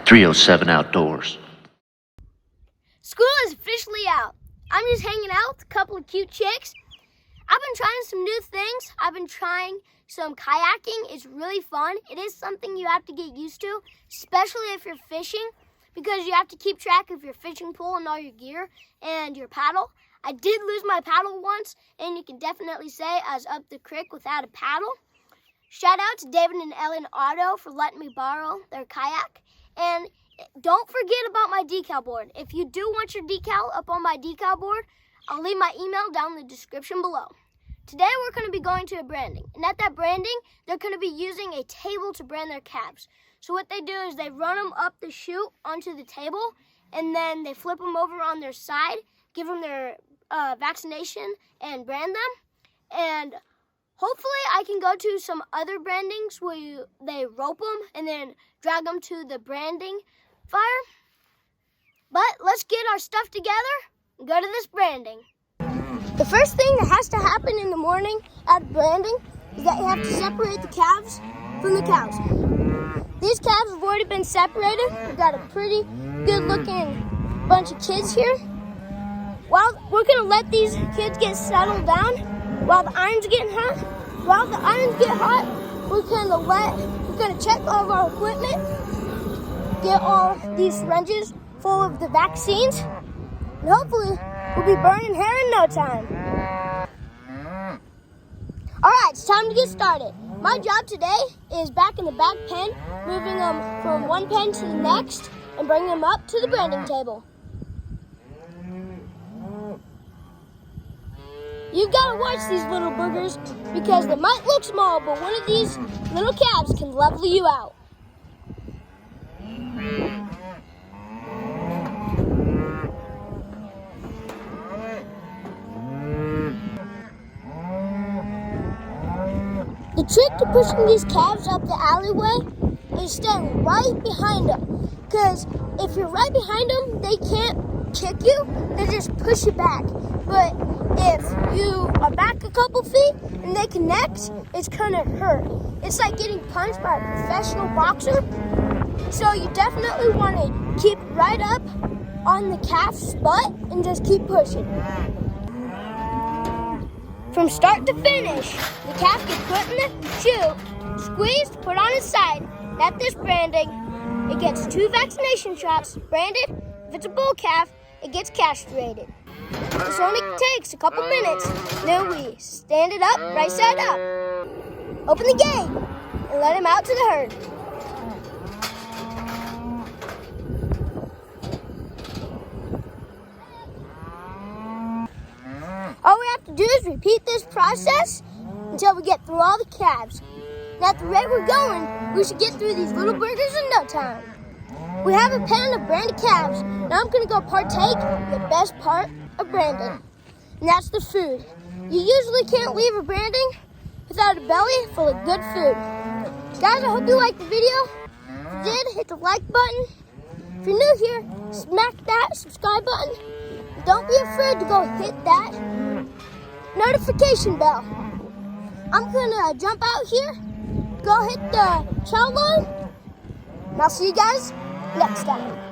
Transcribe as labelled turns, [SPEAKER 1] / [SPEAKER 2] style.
[SPEAKER 1] 307 outdoors.
[SPEAKER 2] School is officially out. I'm just hanging out with a couple of cute chicks. I've been trying some new things. I've been trying some kayaking. It's really fun. It is something you have to get used to, especially if you're fishing, because you have to keep track of your fishing pole and all your gear and your paddle. I did lose my paddle once, and you can definitely say I was up the creek without a paddle. Shout out to David and Ellen Otto for letting me borrow their kayak. And don't forget about my decal board. If you do want your decal up on my decal board, I'll leave my email down in the description below. Today we're going to be going to a branding. And at that branding, they're going to be using a table to brand their calves. So what they do is they run them up the chute onto the table, and then they flip them over on their side, give them their vaccination, and brand them. And hopefully I can go to some other brandings where they rope them and then drag them to the branding fire. But let's get our stuff together and go to this branding. The first thing that has to happen in the morning at branding is that you have to separate the calves from the cows. These calves have already been separated. We've got a pretty good looking bunch of kids here. Well, we're gonna let these kids get settled down while the iron's getting hot. While the irons get hot, we're gonna check all of our equipment, get all these syringes full of the vaccines, and hopefully we'll be burning hair in no time. All right, it's time to get started. My job today is back in the back pen, moving them from one pen to the next and bringing them up to the branding table. You've got to watch these little boogers because they might look small, but one of these little calves can level you out. The trick to pushing these calves up the alleyway is staying right behind them. Because if you're right behind them, they can't kick you, they just push you back. But if you are back a couple feet and they connect, it's gonna hurt. It's like getting punched by a professional boxer. So you definitely want to keep right up on the calf's butt and just keep pushing. From start to finish, the calf gets put in the chute, squeezed, put on its side. At this branding, it gets 2 vaccination shots, branded. If it's a bull calf, it gets castrated. This only takes a couple minutes. Then we stand it up, right side up. Open the gate and let him out to the herd. All we have to do is repeat this process until we get through all the calves. Now at the rate we're going, we should get through these little burgers in no time. We have a pen of branded calves. Now I'm gonna go partake in the best part of branding, and that's the food. You usually can't leave a branding without a belly full of good food. Guys, I hope you liked the video. If you did, hit the like button. If you're new here, smack that subscribe button. Don't be afraid to go hit that notification bell. I'm gonna jump out here, go hit the chow line, and I'll see you guys next time.